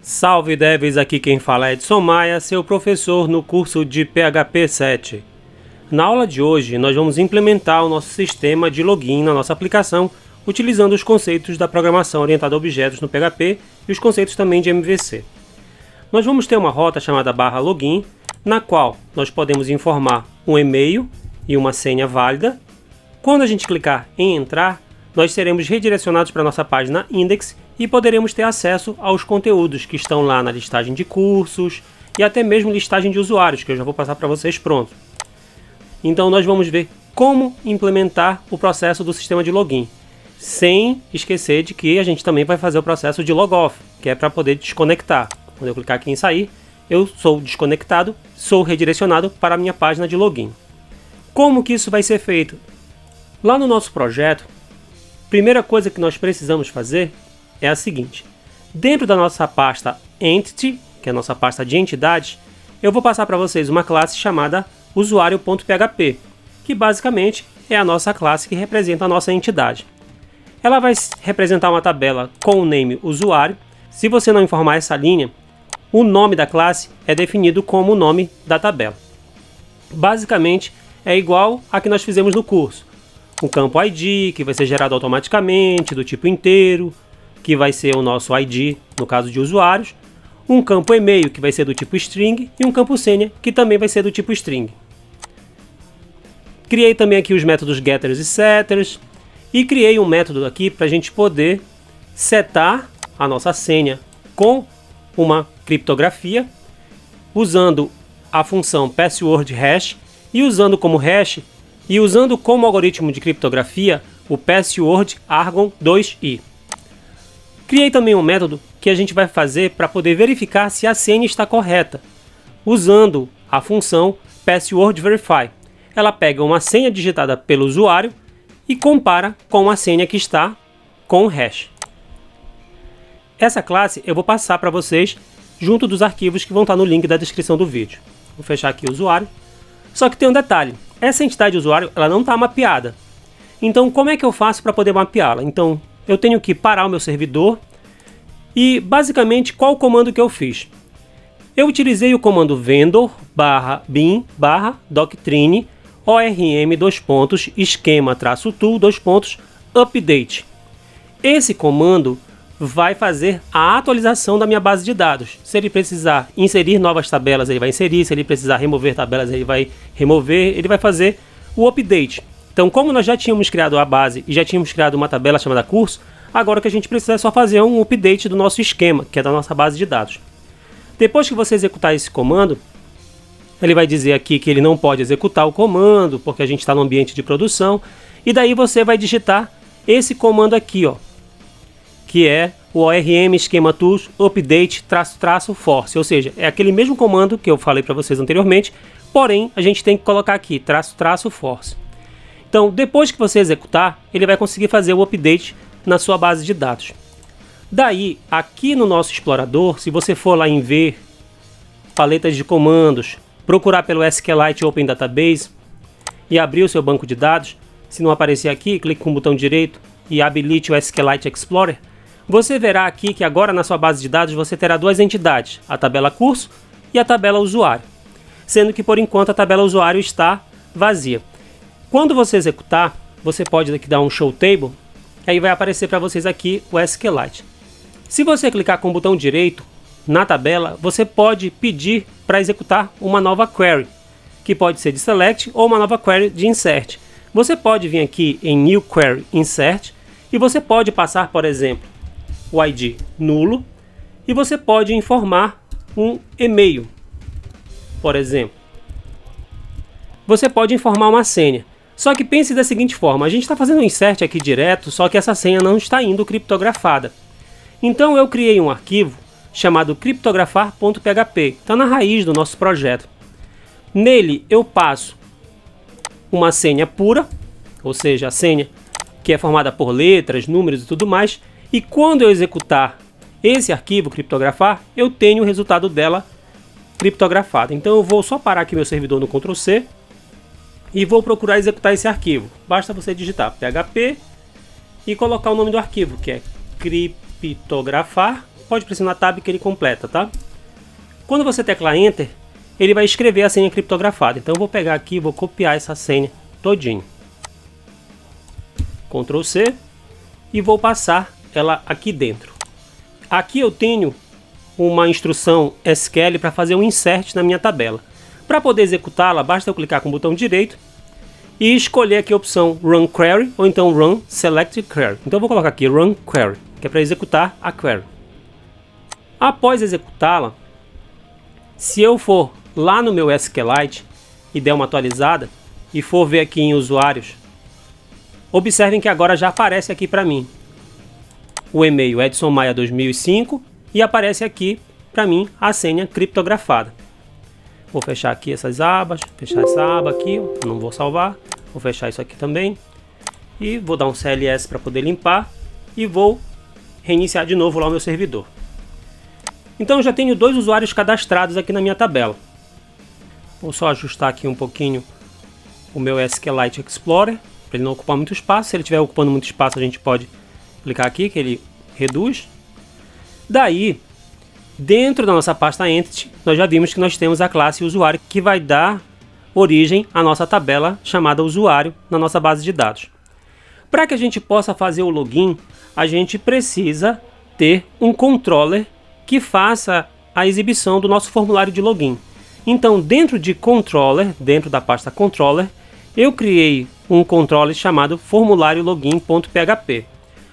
Salve devs, aqui quem fala é Edson Maia, seu professor no curso de PHP 7. Na aula de hoje nós vamos implementar o nosso sistema de login na nossa aplicação utilizando os conceitos da programação orientada a objetos no PHP e os conceitos também de MVC. Nós vamos ter uma rota chamada /login, na qual nós podemos informar um e-mail e uma senha válida. Quando a gente clicar em entrar, nós seremos redirecionados para a nossa página index e poderemos ter acesso aos conteúdos que estão lá na listagem de cursos e até mesmo listagem de usuários, que eu já vou passar para vocês pronto. Então nós vamos ver como implementar o processo do sistema de login, sem esquecer de que a gente também vai fazer o processo de logoff, que é para poder desconectar. Quando eu clicar aqui em sair, eu sou desconectado, sou redirecionado para a minha página de login. Como que isso vai ser feito? Lá no nosso projeto, a primeira coisa que nós precisamos fazer é a seguinte: dentro da nossa pasta Entity, que é a nossa pasta de entidades, eu vou passar para vocês uma classe chamada usuário.php, que basicamente é a nossa classe que representa a nossa entidade. Ela vai representar uma tabela com o name usuário. Se você não informar essa linha, o nome da classe é definido como o nome da tabela. Basicamente é igual a que nós fizemos no curso. O campo ID, que vai ser gerado automaticamente, do tipo inteiro, que vai ser o nosso ID, no caso de usuários, um campo e-mail, que vai ser do tipo string, e um campo senha, que também vai ser do tipo string. Criei também aqui os métodos getters e setters, e criei um método aqui para a gente poder setar a nossa senha com uma criptografia, usando a função passwordHash, e usando como hash, e usando como algoritmo de criptografia o password argon 2i. Criei também um método que a gente vai fazer para poder verificar se a senha está correta, usando a função passwordVerify. Ela pega uma senha digitada pelo usuário e compara com a senha que está com o hash. Essa classe eu vou passar para vocês junto dos arquivos que vão estar no link da descrição do vídeo. Vou fechar aqui o usuário. Só que tem um detalhe: essa entidade usuário ela não está mapeada. Então como é que eu faço para poder mapeá-la? Então eu tenho que parar o meu servidor e basicamente qual o comando que eu fiz? Eu utilizei o comando vendor/bin/doctrine orm esquema-tool:update. Esse comando vai fazer a atualização da minha base de dados. Se ele precisar inserir novas tabelas, ele vai inserir. Se ele precisar remover tabelas, ele vai remover. Ele vai fazer o update. Então, como nós já tínhamos criado a base e já tínhamos criado uma tabela chamada curso, agora o que a gente precisa é só fazer um update do nosso esquema, que é da nossa base de dados. Depois que você executar esse comando, ele vai dizer aqui que ele não pode executar o comando, porque a gente está no ambiente de produção. E daí você vai digitar esse comando aqui, ó, que é o ORM esquema tools update --force, ou seja, é aquele mesmo comando que eu falei para vocês anteriormente, porém a gente tem que colocar aqui --force. Então, depois que você executar, ele vai conseguir fazer o update na sua base de dados. Daí, aqui no nosso explorador, se você for lá em ver paletas de comandos, procurar pelo SQLite Open Database e abrir o seu banco de dados, se não aparecer aqui, clique com o botão direito e habilite o SQLite Explorer. Você verá aqui que agora na sua base de dados você terá duas entidades, a tabela curso e a tabela usuário, sendo que por enquanto a tabela usuário está vazia. Quando você executar, você pode aqui dar um show table, aí vai aparecer para vocês aqui o SQLite. Se você clicar com o botão direito na tabela, você pode pedir para executar uma nova query, que pode ser de select ou uma nova query de insert. Você pode vir aqui em new query insert e você pode passar, por exemplo, o ID nulo, e você pode informar um e-mail, por exemplo. Você pode informar uma senha. Só que pense da seguinte forma: a gente está fazendo um insert aqui direto, só que essa senha não está indo criptografada. Então eu criei um arquivo chamado criptografar.php, está na raiz do nosso projeto. Nele eu passo uma senha pura, ou seja, a senha que é formada por letras, números e tudo mais, e quando eu executar esse arquivo criptografar, eu tenho o resultado dela criptografado. Então eu vou só parar aqui meu servidor no Ctrl+C e vou procurar executar esse arquivo. Basta você digitar php e colocar o nome do arquivo, que é criptografar pode pressionar Tab que ele completa, tá? Quando você teclar Enter, ele vai escrever a senha criptografada. Então eu vou pegar aqui e vou copiar essa senha todinho. Ctrl C e vou passar ela aqui dentro. Aqui eu tenho uma instrução SQL para fazer um insert na minha tabela. Para poder executá-la, basta eu clicar com o botão direito e escolher aqui a opção Run Query ou então Run Select Query. Então eu vou colocar aqui Run Query, que é para executar a query. Após executá-la, se eu for lá no meu SQLite e der uma atualizada e for ver aqui em usuários, observem que agora já aparece aqui para mim o e-mail Edson Maia 2005 e aparece aqui para mim a senha criptografada. Vou fechar aqui essas abas, fechar essa aba aqui, não vou salvar, vou fechar isso aqui também e vou dar um CLS para poder limpar e vou reiniciar de novo lá o meu servidor. Então eu já tenho 2 usuários cadastrados aqui na minha tabela. Vou só ajustar aqui um pouquinho o meu SQLite Explorer para ele não ocupar muito espaço. Se ele estiver ocupando muito espaço, a gente pode clicar aqui que ele reduz. Daí, dentro da nossa pasta Entity, nós já vimos que nós temos a classe usuário que vai dar origem à nossa tabela chamada usuário na nossa base de dados. Para que a gente possa fazer o login, a gente precisa ter um controller que faça a exibição do nosso formulário de login. Então, dentro de controller, dentro da pasta controller, eu criei um controller chamado formulário login.php.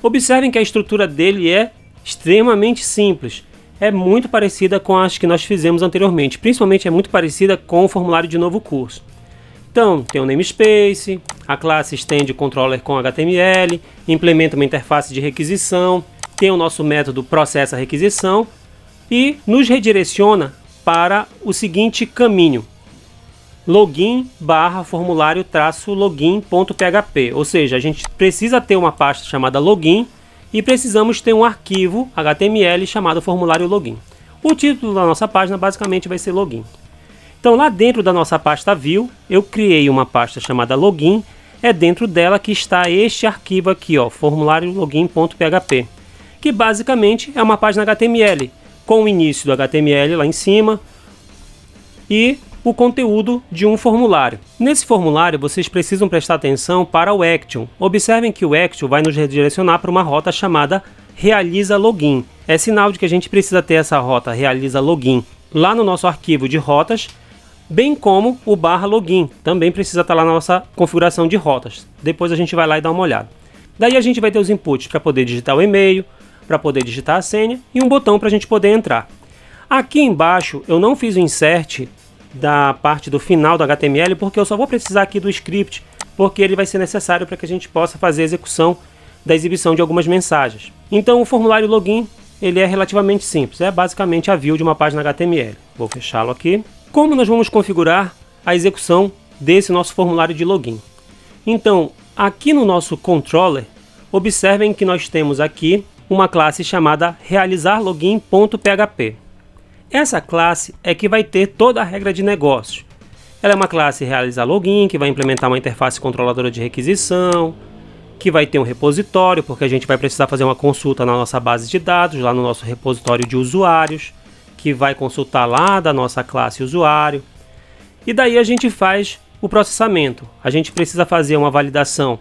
Observem que a estrutura dele é extremamente simples. É muito parecida com as que nós fizemos anteriormente. Principalmente é muito parecida com o formulário de novo curso. Então, tem o namespace, a classe extende controller com HTML, implementa uma interface de requisição, tem o nosso método processa requisição e nos redireciona para o seguinte caminho: login/formulário-login.php. Ou seja, a gente precisa ter uma pasta chamada login e precisamos ter um arquivo HTML chamado formulário login. O título da nossa página basicamente vai ser login. Então lá dentro da nossa pasta view, eu criei uma pasta chamada login. É dentro dela que está este arquivo aqui, ó, formulário login.php, que basicamente é uma página HTML com o início do HTML lá em cima e o conteúdo de um formulário. Nesse formulário vocês precisam prestar atenção para o action. Observem que o action vai nos redirecionar para uma rota chamada realiza login. É sinal de que a gente precisa ter essa rota realiza login lá no nosso arquivo de rotas, bem como o /login também precisa estar lá na nossa configuração de rotas. Depois a gente vai lá e dá uma olhada. Daí a gente vai ter os inputs para poder digitar o e-mail, para poder digitar a senha e um botão para a gente poder entrar. Aqui embaixo eu não fiz o insert da parte do final do HTML porque eu só vou precisar aqui do script, porque ele vai ser necessário para que a gente possa fazer a execução da exibição de algumas mensagens. Então o formulário login ele é relativamente simples, é basicamente a view de uma página HTML. Vou fechá-lo aqui. Como nós vamos configurar a execução desse nosso formulário de login? Então aqui no nosso controller, observem que nós temos aqui uma classe chamada realizarlogin.php. Essa classe é que vai ter toda a regra de negócio. Ela é uma classe realizar login, que vai implementar uma interface controladora de requisição, que vai ter um repositório, porque a gente vai precisar fazer uma consulta na nossa base de dados, lá no nosso repositório de usuários, que vai consultar lá da nossa classe usuário. E daí a gente faz o processamento. A gente precisa fazer uma validação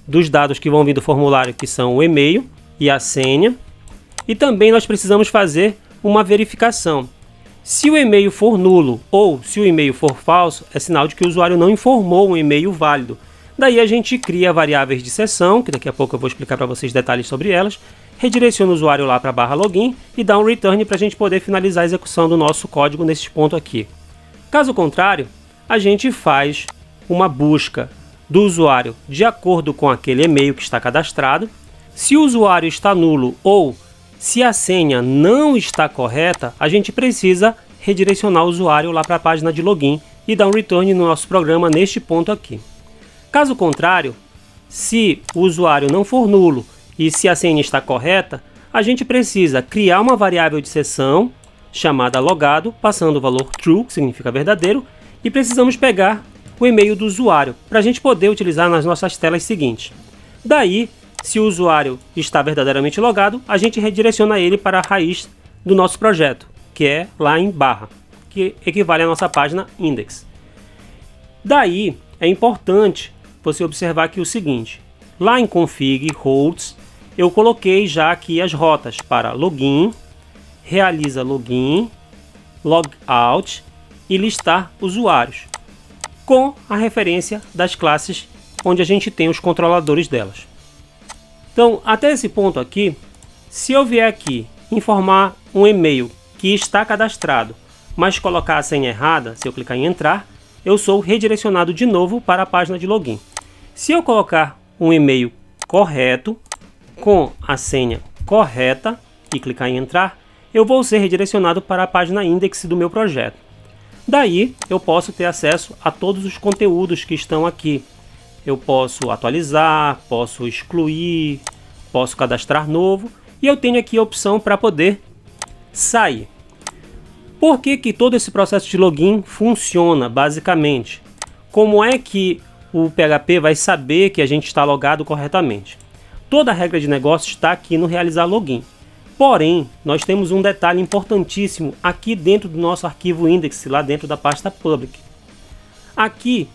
dos dados que vão vir do formulário, que são o e-mail e a senha. E também nós precisamos fazer uma verificação. Se o e-mail for nulo ou se o e-mail for falso, é sinal de que o usuário não informou um e-mail válido. Daí a gente cria variáveis de sessão, que daqui a pouco eu vou explicar para vocês detalhes sobre elas, redireciona o usuário lá para a /login e dá um return para a gente poder finalizar a execução do nosso código nesse ponto aqui. Caso contrário, a gente faz uma busca do usuário de acordo com aquele e-mail que está cadastrado. Se o usuário está nulo ou se a senha não está correta, a gente precisa redirecionar o usuário lá para a página de login e dar um return no nosso programa neste ponto aqui. Caso contrário, se o usuário não for nulo e se a senha está correta, a gente precisa criar uma variável de sessão chamada logado, passando o valor true, que significa verdadeiro, e precisamos pegar o e-mail do usuário para a gente poder utilizar nas nossas telas seguintes. Daí, Se o usuário está verdadeiramente logado, a gente redireciona ele para a raiz do nosso projeto, que é lá em barra, que equivale à nossa página index. Daí é importante você observar aqui o seguinte: lá em config roles, eu coloquei já aqui as rotas para login, realiza login, logout e listar usuários, com a referência das classes onde a gente tem os controladores delas. Então, até esse ponto aqui, se eu vier aqui informar um e-mail que está cadastrado, mas colocar a senha errada, se eu clicar em entrar, eu sou redirecionado de novo para a página de login. Se eu colocar um e-mail correto, com a senha correta e clicar em entrar, eu vou ser redirecionado para a página index do meu projeto. Daí eu posso ter acesso a todos os conteúdos que estão aqui. Eu posso atualizar, posso excluir, posso cadastrar novo e eu tenho aqui a opção para poder sair. Por que que todo esse processo de login funciona basicamente? Como é que o PHP vai saber que a gente está logado corretamente? Toda a regra de negócio está aqui no realizar login. Porém, nós temos um detalhe importantíssimo aqui dentro do nosso arquivo index, lá dentro da pasta public. Aqui,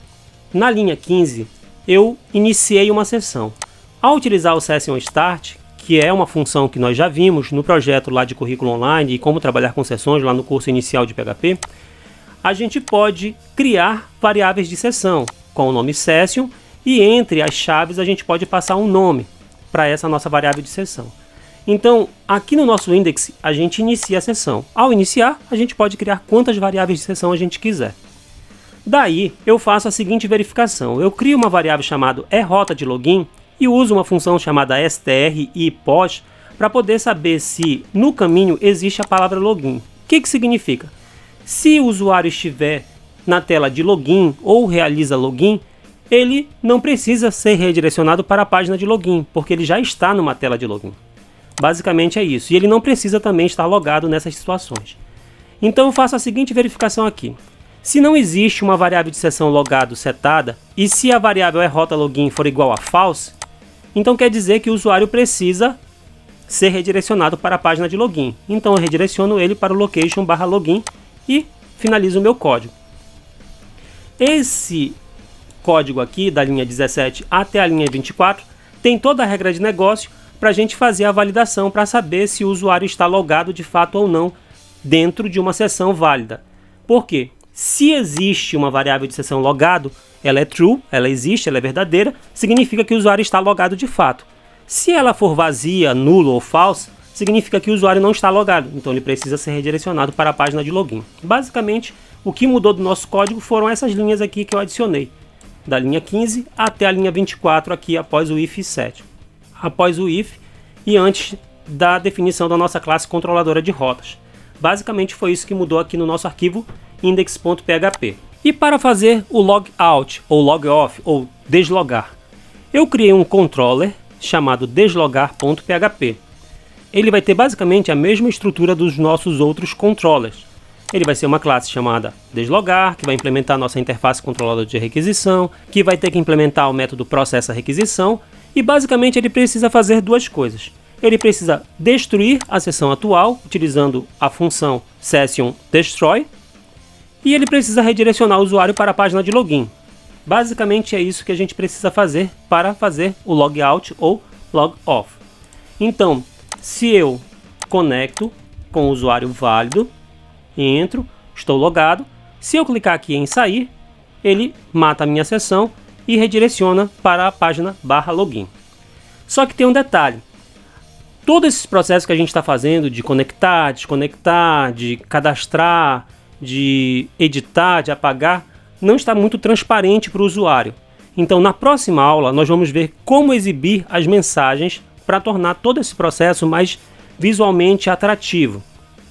na linha 15, eu iniciei uma sessão. Ao utilizar o Session Start, que é uma função que nós já vimos no projeto lá de currículo online e como trabalhar com sessões lá no curso inicial de PHP, a gente pode criar variáveis de sessão com o nome Session e entre as chaves a gente pode passar um nome para essa nossa variável de sessão. Então, aqui no nosso index, a gente inicia a sessão. Ao iniciar, a gente pode criar quantas variáveis de sessão a gente quiser. Daí, eu faço a seguinte verificação. Eu crio uma variável chamada errota de login e uso uma função chamada str e pos para poder saber se no caminho existe a palavra login. O que significa? Se o usuário estiver na tela de login ou realiza login, ele não precisa ser redirecionado para a página de login, porque ele já está numa tela de login. Basicamente é isso. E ele não precisa também estar logado nessas situações. Então eu faço a seguinte verificação aqui. Se não existe uma variável de sessão logado setada, e se a variável errota login for igual a false, então quer dizer que o usuário precisa ser redirecionado para a página de login. Então eu redireciono ele para o location/login e finalizo o meu código. Esse código aqui, da linha 17 até a linha 24, tem toda a regra de negócio para a gente fazer a validação para saber se o usuário está logado de fato ou não dentro de uma sessão válida. Por quê? Se existe uma variável de sessão logado, ela é true, ela existe, ela é verdadeira, significa que o usuário está logado de fato. Se ela for vazia, nulo ou false, significa que o usuário não está logado, então ele precisa ser redirecionado para a página de login. Basicamente, o que mudou do nosso código foram essas linhas aqui que eu adicionei, da linha 15 até a linha 24 aqui após o if set. Após o if e antes da definição da nossa classe controladora de rotas. Basicamente foi isso que mudou aqui no nosso arquivo index.php. E para fazer o logout, ou logoff, ou deslogar, eu criei um controller chamado deslogar.php. Ele vai ter basicamente a mesma estrutura dos nossos outros controllers. Ele vai ser uma classe chamada deslogar, que vai implementar a nossa interface controladora de requisição, que vai ter que implementar o método processa requisição, e basicamente ele precisa fazer duas coisas. Ele precisa destruir a sessão atual, utilizando a função session_destroy, e ele precisa redirecionar o usuário para a página de login. Basicamente é isso que a gente precisa fazer para fazer o logout ou logoff. Então, se eu conecto com o usuário válido, entro, estou logado, se eu clicar aqui em sair, ele mata a minha sessão e redireciona para a página /login. Só que tem um detalhe. Todos esses processos que a gente está fazendo de conectar, desconectar, de cadastrar, de editar, de apagar, não está muito transparente para o usuário. Então na próxima aula nós vamos ver como exibir as mensagens para tornar todo esse processo mais visualmente atrativo.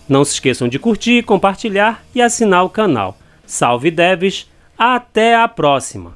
Não se esqueçam de curtir, compartilhar e assinar o canal. Salve devs, até a próxima!